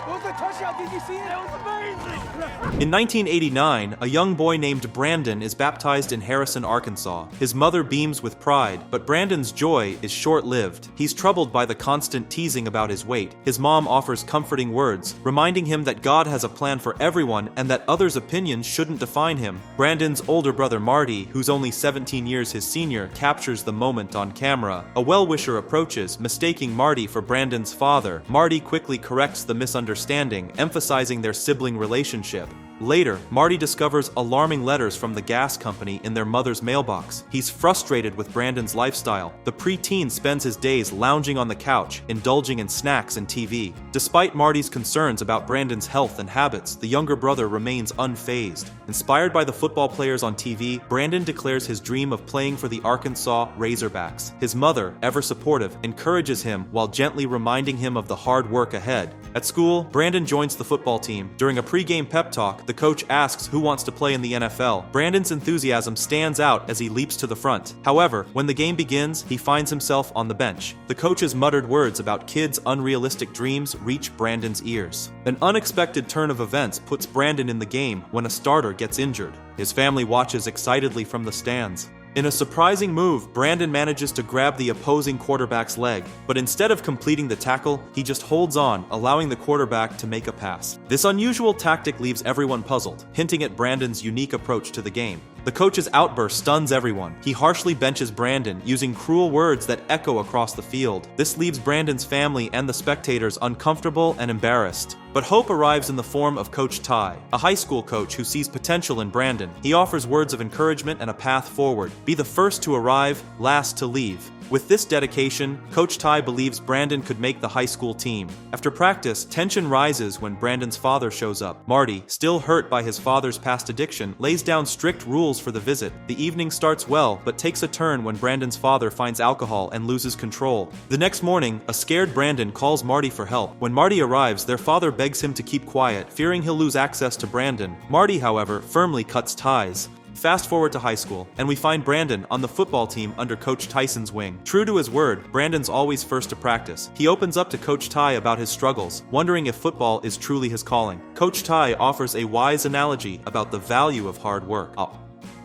What was the touchdown? Did you see it? That was amazing! In 1989, a young boy named Brandon is baptized in Harrison, Arkansas. His mother beams with pride, but Brandon's joy is short-lived. He's troubled by the constant teasing about his weight. His mom offers comforting words, reminding him that God has a plan for everyone and that others' opinions shouldn't define him. Brandon's older brother Marty, who's only 17 years his senior, captures the moment on camera. A well-wisher approaches, mistaking Marty for Brandon's father. Marty quickly corrects the misunderstanding, emphasizing their sibling relationship. Later, Marty discovers alarming letters from the gas company in their mother's mailbox. He's frustrated with Brandon's lifestyle. The preteen spends his days lounging on the couch, indulging in snacks and TV. Despite Marty's concerns about Brandon's health and habits, the younger brother remains unfazed. Inspired by the football players on TV, Brandon declares his dream of playing for the Arkansas Razorbacks. His mother, ever supportive, encourages him while gently reminding him of the hard work ahead. At school, Brandon joins the football team. During a pregame pep talk, the coach asks who wants to play in the NFL. Brandon's enthusiasm stands out as he leaps to the front. However, when the game begins, he finds himself on the bench. The coach's muttered words about kids' unrealistic dreams reach Brandon's ears. An unexpected turn of events puts Brandon in the game when a starter gets injured. His family watches excitedly from the stands. In a surprising move, Brandon manages to grab the opposing quarterback's leg, but instead of completing the tackle, he just holds on, allowing the quarterback to make a pass. This unusual tactic leaves everyone puzzled, hinting at Brandon's unique approach to the game. The coach's outburst stuns everyone. He harshly benches Brandon, using cruel words that echo across the field. This leaves Brandon's family and the spectators uncomfortable and embarrassed. But hope arrives in the form of Coach Ty, a high school coach who sees potential in Brandon. He offers words of encouragement and a path forward. Be the first to arrive, last to leave. With this dedication, Coach Ty believes Brandon could make the high school team. After practice, tension rises when Brandon's father shows up. Marty, still hurt by his father's past addiction, lays down strict rules for the visit. The evening starts well, but takes a turn when Brandon's father finds alcohol and loses control. The next morning, a scared Brandon calls Marty for help. When Marty arrives, their father begs him to keep quiet, fearing he'll lose access to Brandon. Marty, however, firmly cuts ties. Fast forward to high school, and we find Brandon on the football team under Coach Tyson's wing. True to his word, Brandon's always first to practice. He opens up to Coach Ty about his struggles, wondering if football is truly his calling. Coach Ty offers a wise analogy about the value of hard work.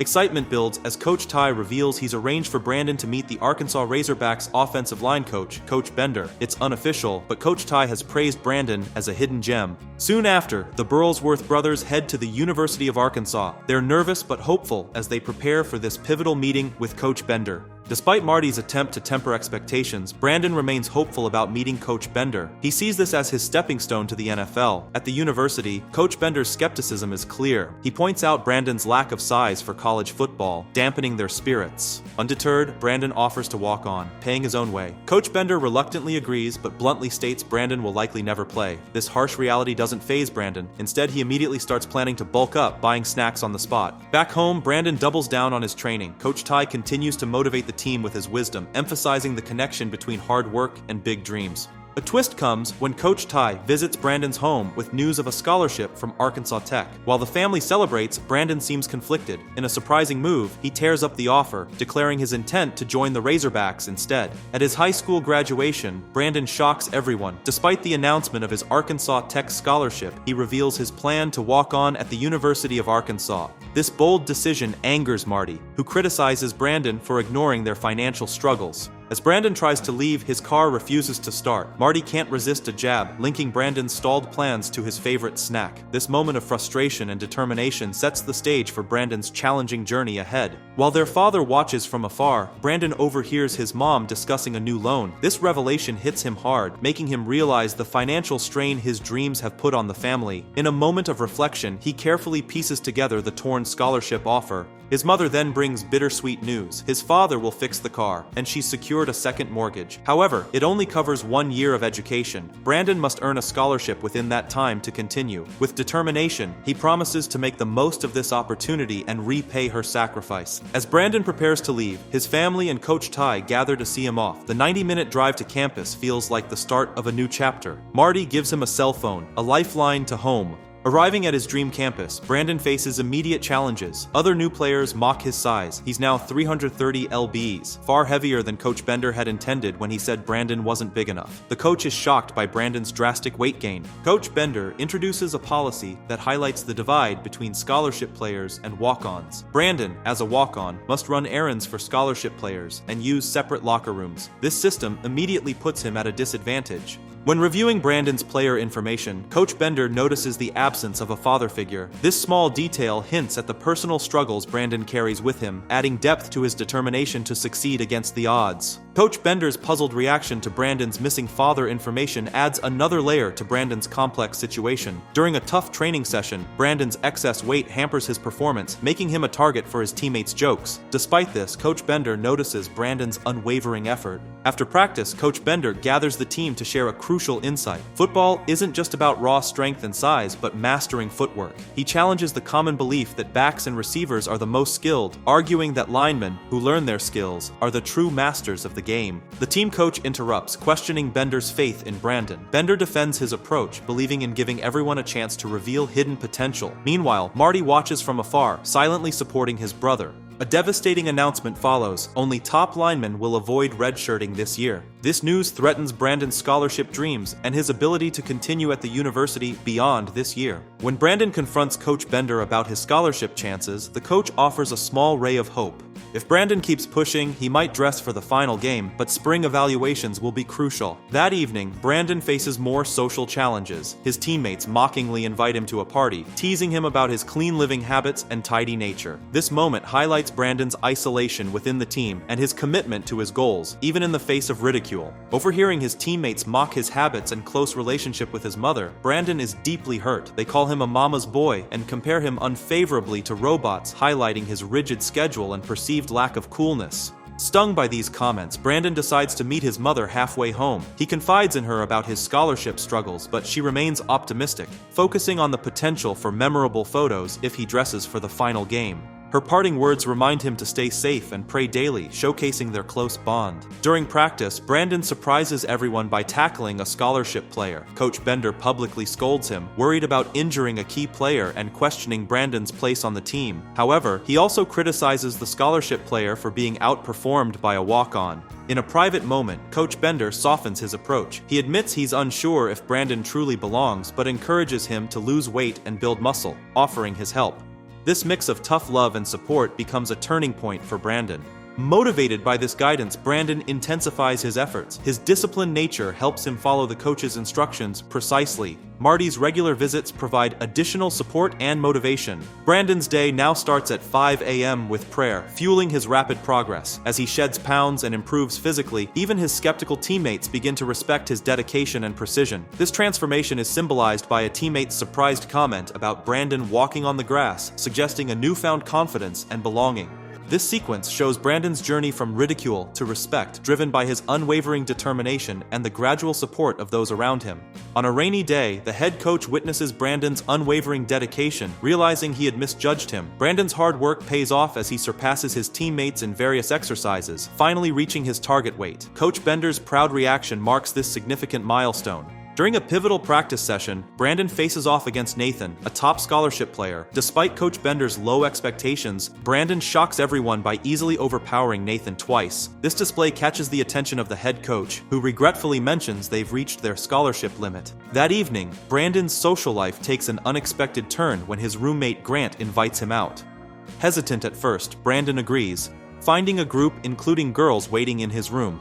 Excitement builds as Coach Ty reveals he's arranged for Brandon to meet the Arkansas Razorbacks offensive line coach, Coach Bender. It's unofficial, but Coach Ty has praised Brandon as a hidden gem. Soon after, the Burlsworth brothers head to the University of Arkansas. They're nervous but hopeful as they prepare for this pivotal meeting with Coach Bender. Despite Marty's attempt to temper expectations, Brandon remains hopeful about meeting Coach Bender. He sees this as his stepping stone to the NFL. At the university, Coach Bender's skepticism is clear. He points out Brandon's lack of size for college football, dampening their spirits. Undeterred, Brandon offers to walk on, paying his own way. Coach Bender reluctantly agrees, but bluntly states Brandon will likely never play. This harsh reality doesn't faze Brandon. Instead, he immediately starts planning to bulk up, buying snacks on the spot. Back home, Brandon doubles down on his training. Coach Ty continues to motivate the team with his wisdom, emphasizing the connection between hard work and big dreams. A twist comes when Coach Ty visits Brandon's home with news of a scholarship from Arkansas Tech. While the family celebrates, Brandon seems conflicted. In a surprising move, he tears up the offer, declaring his intent to join the Razorbacks instead. At his high school graduation, Brandon shocks everyone. Despite the announcement of his Arkansas Tech scholarship, he reveals his plan to walk on at the University of Arkansas. This bold decision angers Marty, who criticizes Brandon for ignoring their financial struggles. As Brandon tries to leave, his car refuses to start. Marty can't resist a jab, linking Brandon's stalled plans to his favorite snack. This moment of frustration and determination sets the stage for Brandon's challenging journey ahead. While their father watches from afar, Brandon overhears his mom discussing a new loan. This revelation hits him hard, making him realize the financial strain his dreams have put on the family. In a moment of reflection, he carefully pieces together the torn scholarship offer. His mother then brings bittersweet news. His father will fix the car, and she's secured a second mortgage. However, it only covers 1 year of education. Brandon must earn a scholarship within that time to continue. With determination, he promises to make the most of this opportunity and repay her sacrifice. As Brandon prepares to leave, his family and Coach Ty gather to see him off. The 90-minute drive to campus feels like the start of a new chapter. Marty gives him a cell phone, a lifeline to home. Arriving at his dream campus, Brandon faces immediate challenges. Other new players mock his size. He's now 330 lbs, far heavier than Coach Bender had intended when he said Brandon wasn't big enough. The coach is shocked by Brandon's drastic weight gain. Coach Bender introduces a policy that highlights the divide between scholarship players and walk-ons. Brandon, as a walk-on, must run errands for scholarship players and use separate locker rooms. This system immediately puts him at a disadvantage. When reviewing Brandon's player information, Coach Bender notices the absence of a father figure. This small detail hints at the personal struggles Brandon carries with him, adding depth to his determination to succeed against the odds. Coach Bender's puzzled reaction to Brandon's missing father information adds another layer to Brandon's complex situation. During a tough training session, Brandon's excess weight hampers his performance, making him a target for his teammates' jokes. Despite this, Coach Bender notices Brandon's unwavering effort. After practice, Coach Bender gathers the team to share a crucial insight. Football isn't just about raw strength and size, but mastering footwork. He challenges the common belief that backs and receivers are the most skilled, arguing that linemen, who learn their skills, are the true masters of the game. The team coach interrupts, questioning Bender's faith in Brandon. Bender defends his approach, believing in giving everyone a chance to reveal hidden potential. Meanwhile, Marty watches from afar, silently supporting his brother. A devastating announcement follows. Only top linemen will avoid redshirting this year. This news threatens Brandon's scholarship dreams and his ability to continue at the university beyond this year. When Brandon confronts Coach Bender about his scholarship chances, the coach offers a small ray of hope. If Brandon keeps pushing, he might dress for the final game, but spring evaluations will be crucial. That evening, Brandon faces more social challenges. His teammates mockingly invite him to a party, teasing him about his clean living habits and tidy nature. This moment highlights Brandon's isolation within the team and his commitment to his goals, even in the face of ridicule. Overhearing his teammates mock his habits and close relationship with his mother, Brandon is deeply hurt. They call him a mama's boy and compare him unfavorably to robots, highlighting his rigid schedule and perceived lack of coolness. Stung by these comments, Brandon decides to meet his mother halfway home. He confides in her about his scholarship struggles, but she remains optimistic, focusing on the potential for memorable photos if he dresses for the final game. Her parting words remind him to stay safe and pray daily, showcasing their close bond. During practice, Brandon surprises everyone by tackling a scholarship player. Coach Bender publicly scolds him, worried about injuring a key player and questioning Brandon's place on the team. However, he also criticizes the scholarship player for being outperformed by a walk-on. In a private moment, Coach Bender softens his approach. He admits he's unsure if Brandon truly belongs, but encourages him to lose weight and build muscle, offering his help. This mix of tough love and support becomes a turning point for Brandon. Motivated by this guidance, Brandon intensifies his efforts. His disciplined nature helps him follow the coach's instructions precisely. Marty's regular visits provide additional support and motivation. Brandon's day now starts at 5 a.m. with prayer, fueling his rapid progress. As he sheds pounds and improves physically, even his skeptical teammates begin to respect his dedication and precision. This transformation is symbolized by a teammate's surprised comment about Brandon walking on the grass, suggesting a newfound confidence and belonging. This sequence shows Brandon's journey from ridicule to respect, driven by his unwavering determination and the gradual support of those around him. On a rainy day, the head coach witnesses Brandon's unwavering dedication, realizing he had misjudged him. Brandon's hard work pays off as he surpasses his teammates in various exercises, finally reaching his target weight. Coach Bender's proud reaction marks this significant milestone. During a pivotal practice session, Brandon faces off against Nathan, a top scholarship player. Despite Coach Bender's low expectations, Brandon shocks everyone by easily overpowering Nathan twice. This display catches the attention of the head coach, who regretfully mentions they've reached their scholarship limit. That evening, Brandon's social life takes an unexpected turn when his roommate Grant invites him out. Hesitant at first, Brandon agrees, finding a group including girls waiting in his room.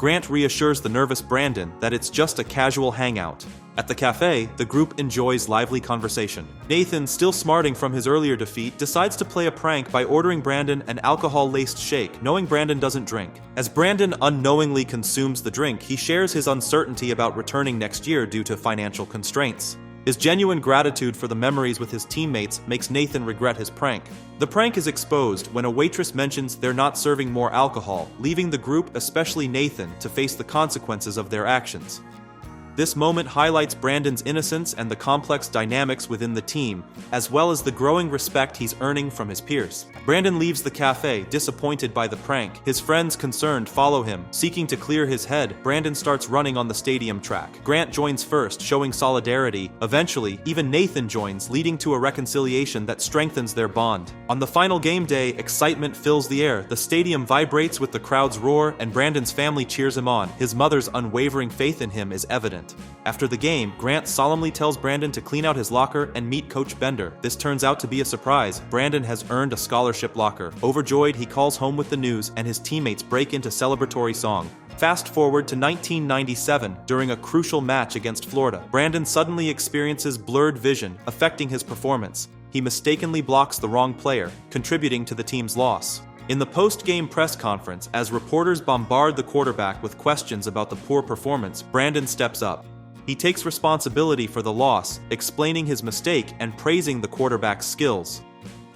Grant reassures the nervous Brandon that it's just a casual hangout. At the cafe, the group enjoys lively conversation. Nathan, still smarting from his earlier defeat, decides to play a prank by ordering Brandon an alcohol-laced shake, knowing Brandon doesn't drink. As Brandon unknowingly consumes the drink, he shares his uncertainty about returning next year due to financial constraints. His genuine gratitude for the memories with his teammates makes Nathan regret his prank. The prank is exposed when a waitress mentions they're not serving more alcohol, leaving the group, especially Nathan, to face the consequences of their actions. This moment highlights Brandon's innocence and the complex dynamics within the team, as well as the growing respect he's earning from his peers. Brandon leaves the cafe, disappointed by the prank. His friends, concerned, follow him. Seeking to clear his head, Brandon starts running on the stadium track. Grant joins first, showing solidarity. Eventually, even Nathan joins, leading to a reconciliation that strengthens their bond. On the final game day, excitement fills the air. The stadium vibrates with the crowd's roar, and Brandon's family cheers him on. His mother's unwavering faith in him is evident. After the game, Grant solemnly tells Brandon to clean out his locker and meet Coach Bender. This turns out to be a surprise. Brandon has earned a scholarship locker. Overjoyed, he calls home with the news, and his teammates break into celebratory song. Fast forward to 1997, during a crucial match against Florida. Brandon suddenly experiences blurred vision, affecting his performance. He mistakenly blocks the wrong player, contributing to the team's loss. In the post-game press conference, as reporters bombard the quarterback with questions about the poor performance, Brandon steps up. He takes responsibility for the loss, explaining his mistake and praising the quarterback's skills.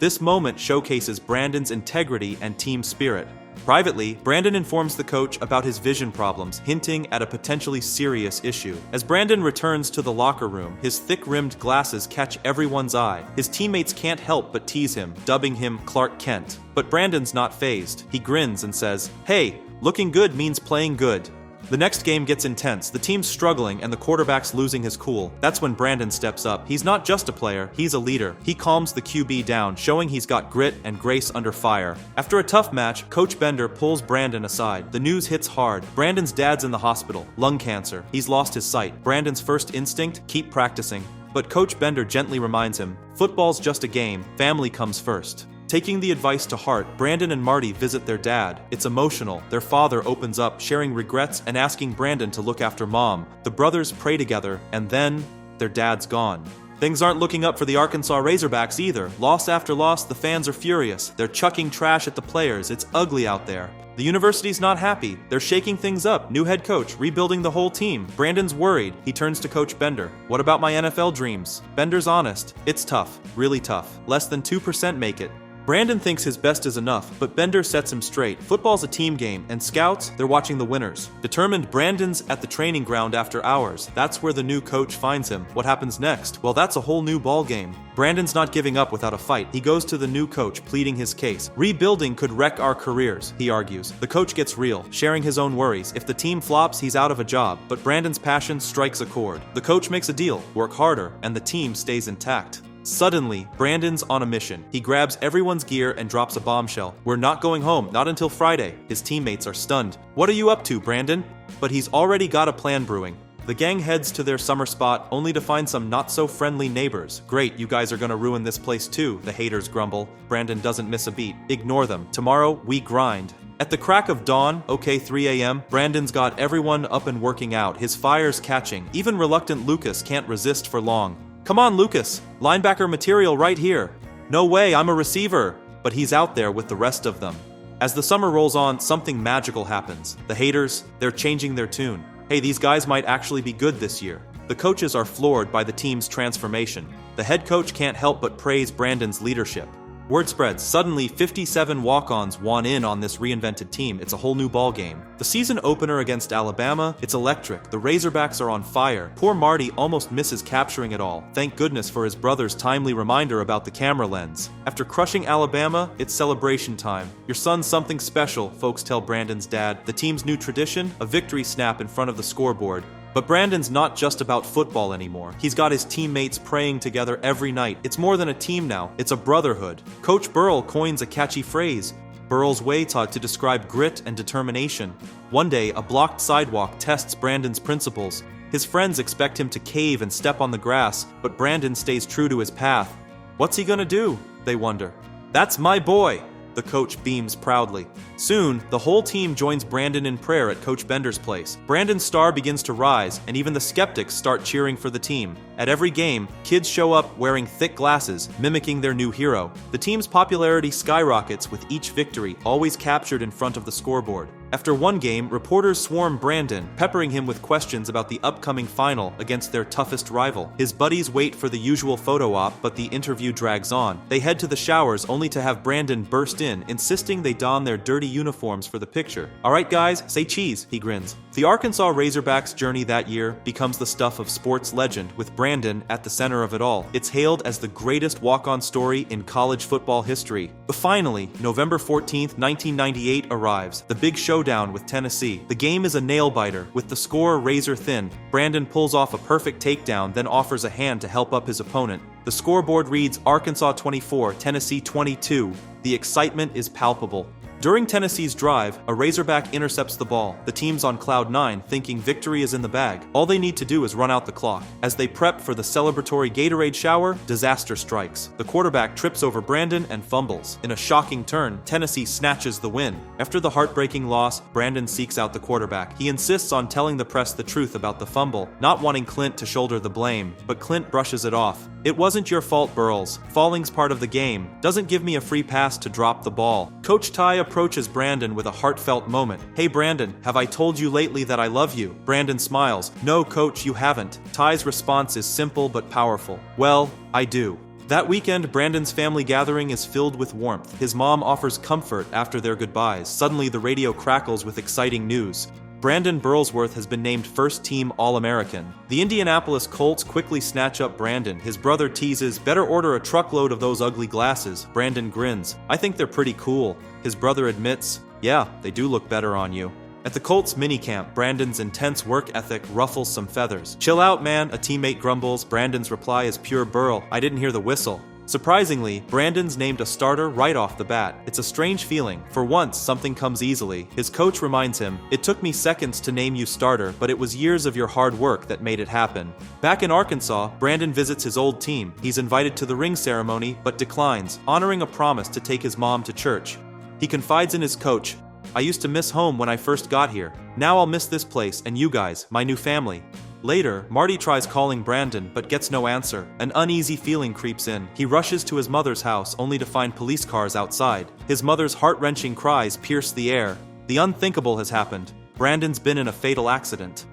This moment showcases Brandon's integrity and team spirit. Privately, Brandon informs the coach about his vision problems, hinting at a potentially serious issue. As Brandon returns to the locker room, his thick-rimmed glasses catch everyone's eye. His teammates can't help but tease him, dubbing him Clark Kent. But Brandon's not fazed. He grins and says, "Hey, looking good means playing good." The next game gets intense. The team's struggling and the quarterback's losing his cool. That's when Brandon steps up. He's not just a player, he's a leader. He calms the QB down, showing he's got grit and grace under fire. After a tough match, Coach Bender pulls Brandon aside. The news hits hard. Brandon's dad's in the hospital, lung cancer. He's lost his sight. Brandon's first instinct, keep practicing. But Coach Bender gently reminds him, football's just a game, family comes first. Taking the advice to heart, Brandon and Marty visit their dad. It's emotional. Their father opens up, sharing regrets and asking Brandon to look after mom. The brothers pray together, and then their dad's gone. Things aren't looking up for the Arkansas Razorbacks either. Loss after loss, the fans are furious. They're chucking trash at the players. It's ugly out there. The university's not happy. They're shaking things up. New head coach, rebuilding the whole team. Brandon's worried. He turns to Coach Bender. What about my NFL dreams? Bender's honest. It's tough. Really tough. Less than 2% make it. Brandon thinks his best is enough, but Bender sets him straight. Football's a team game, and scouts, they're watching the winners. Determined, Brandon's at the training ground after hours. That's where the new coach finds him. What happens next? Well, that's a whole new ball game. Brandon's not giving up without a fight. He goes to the new coach, pleading his case. Rebuilding could wreck our careers, he argues. The coach gets real, sharing his own worries. If the team flops, he's out of a job. But Brandon's passion strikes a chord. The coach makes a deal, work harder, and the team stays intact. Suddenly, Brandon's on a mission. He grabs everyone's gear and drops a bombshell. We're not going home, not until Friday. His teammates are stunned. What are you up to, Brandon? But he's already got a plan brewing. The gang heads to their summer spot, only to find some not-so-friendly neighbors. Great, you guys are gonna ruin this place too, the haters grumble. Brandon doesn't miss a beat. Ignore them. Tomorrow, we grind. At the crack of dawn, 3 a.m., Brandon's got everyone up and working out. His fire's catching. Even reluctant Lucas can't resist for long. Come on, Lucas. Linebacker material right here. No way, I'm a receiver. But he's out there with the rest of them. As the summer rolls on, something magical happens. The haters, they're changing their tune. Hey, these guys might actually be good this year. The coaches are floored by the team's transformation. The head coach can't help but praise Brandon's leadership. Word spreads. Suddenly, 57 walk-ons want in on this reinvented team. It's a whole new ball game. The season opener against Alabama, it's electric. The Razorbacks are on fire. Poor Marty almost misses capturing it all. Thank goodness for his brother's timely reminder about the camera lens. After crushing Alabama, it's celebration time. Your son's something special, folks tell Brandon's dad. The team's new tradition, a victory snap in front of the scoreboard. But Brandon's not just about football anymore. He's got his teammates praying together every night. It's more than a team now, it's a brotherhood. Coach Burl coins a catchy phrase, Burl's way taught to describe grit and determination. One day, a blocked sidewalk tests Brandon's principles. His friends expect him to cave and step on the grass, but Brandon stays true to his path. What's he gonna do? They wonder. That's my boy! The coach beams proudly. Soon, the whole team joins Brandon in prayer at Coach Bender's place. Brandon's star begins to rise, and even the skeptics start cheering for the team. At every game, kids show up wearing thick glasses, mimicking their new hero. The team's popularity skyrockets with each victory, always captured in front of the scoreboard. After one game, reporters swarm Brandon, peppering him with questions about the upcoming final against their toughest rival. His buddies wait for the usual photo op, but the interview drags on. They head to the showers only to have Brandon burst in, insisting they don their dirty uniforms for the picture. "Alright guys, say cheese," he grins. The Arkansas Razorbacks' journey that year becomes the stuff of sports legend, with Brandon at the center of it all. It's hailed as the greatest walk-on story in college football history. But finally, November 14th, 1998 arrives, the big showdown with Tennessee. The game is a nail-biter, with the score razor thin. Brandon pulls off a perfect takedown, then offers a hand to help up his opponent. The scoreboard reads Arkansas 24, Tennessee 22. The excitement is palpable. During Tennessee's drive, a Razorback intercepts the ball. The team's on cloud 9, thinking victory is in the bag. All they need to do is run out the clock. As they prep for the celebratory Gatorade shower, disaster strikes. The quarterback trips over Brandon and fumbles. In a shocking turn, Tennessee snatches the win. After the heartbreaking loss, Brandon seeks out the quarterback. He insists on telling the press the truth about the fumble, not wanting Clint to shoulder the blame, but Clint brushes it off. "It wasn't your fault, Burls. Falling's part of the game. Doesn't give me a free pass to drop the ball." Coach Ty approaches Brandon with a heartfelt moment. "Hey Brandon, have I told you lately that I love you?" Brandon smiles. "No, coach, you haven't." Ty's response is simple but powerful. "Well, I do." That weekend, Brandon's family gathering is filled with warmth. His mom offers comfort after their goodbyes. Suddenly, the radio crackles with exciting news. Brandon Burlsworth has been named first-team All-American. The Indianapolis Colts quickly snatch up Brandon. His brother teases, "Better order a truckload of those ugly glasses." Brandon grins. "I think they're pretty cool." His brother admits, "Yeah, they do look better on you." At the Colts minicamp, Brandon's intense work ethic ruffles some feathers. "Chill out, man," a teammate grumbles. Brandon's reply is pure Burl. "I didn't hear the whistle." Surprisingly, Brandon's named a starter right off the bat. It's a strange feeling. For once, something comes easily. His coach reminds him, "It took me seconds to name you starter, but it was years of your hard work that made it happen." Back in Arkansas, Brandon visits his old team. He's invited to the ring ceremony, but declines, honoring a promise to take his mom to church. He confides in his coach, "I used to miss home when I first got here. Now I'll miss this place and you guys, my new family." Later, Marty tries calling Brandon, but gets no answer. An uneasy feeling creeps in. He rushes to his mother's house, only to find police cars outside. His mother's heart-wrenching cries pierce the air. The unthinkable has happened. Brandon's been in a fatal accident.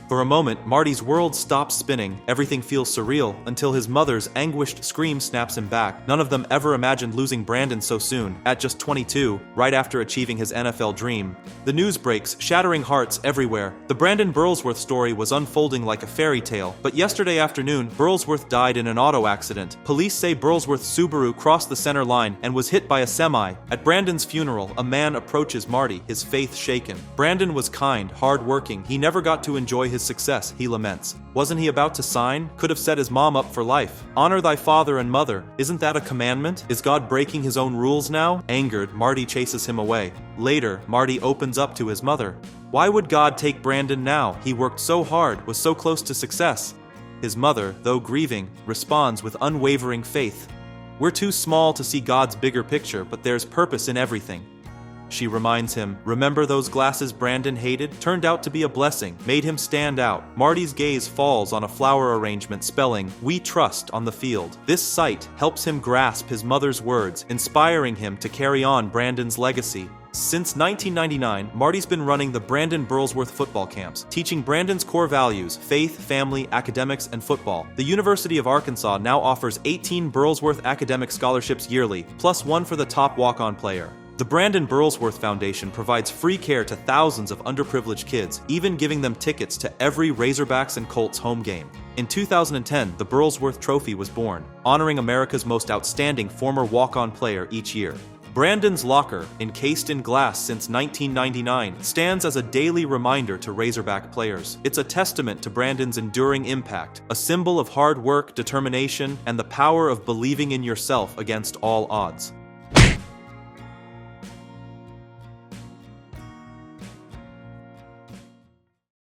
For a moment, Marty's world stops spinning. Everything feels surreal, until his mother's anguished scream snaps him back. None of them ever imagined losing Brandon so soon, at just 22, right after achieving his NFL dream. The news breaks, shattering hearts everywhere. The Brandon Burlsworth story was unfolding like a fairy tale, but yesterday afternoon, Burlsworth died in an auto accident. Police say Burlsworth's Subaru crossed the center line and was hit by a semi. At Brandon's funeral, a man approaches Marty, his faith shaken. Brandon was kind, hard-working. He never got to enjoy his success, he laments. Wasn't he about to sign? Could have set his mom up for life. Honor thy father and mother. Isn't that a commandment? Is God breaking his own rules now? Angered, Marty chases him away. Later, Marty opens up to his mother. Why would God take Brandon now? He worked so hard, was so close to success. His mother, though grieving, responds with unwavering faith. We're too small to see God's bigger picture, but there's purpose in everything. She reminds him, remember those glasses Brandon hated? Turned out to be a blessing, made him stand out. Marty's gaze falls on a flower arrangement spelling, "We trust" on the field. This sight helps him grasp his mother's words, inspiring him to carry on Brandon's legacy. Since 1999, Marty's been running the Brandon Burlsworth football camps, teaching Brandon's core values, faith, family, academics, and football. The University of Arkansas now offers 18 Burlsworth academic scholarships yearly, plus one for the top walk-on player. The Brandon Burlsworth Foundation provides free care to thousands of underprivileged kids, even giving them tickets to every Razorbacks and Colts home game. In 2010, the Burlsworth Trophy was born, honoring America's most outstanding former walk-on player each year. Brandon's locker, encased in glass since 1999, stands as a daily reminder to Razorback players. It's a testament to Brandon's enduring impact, a symbol of hard work, determination, and the power of believing in yourself against all odds.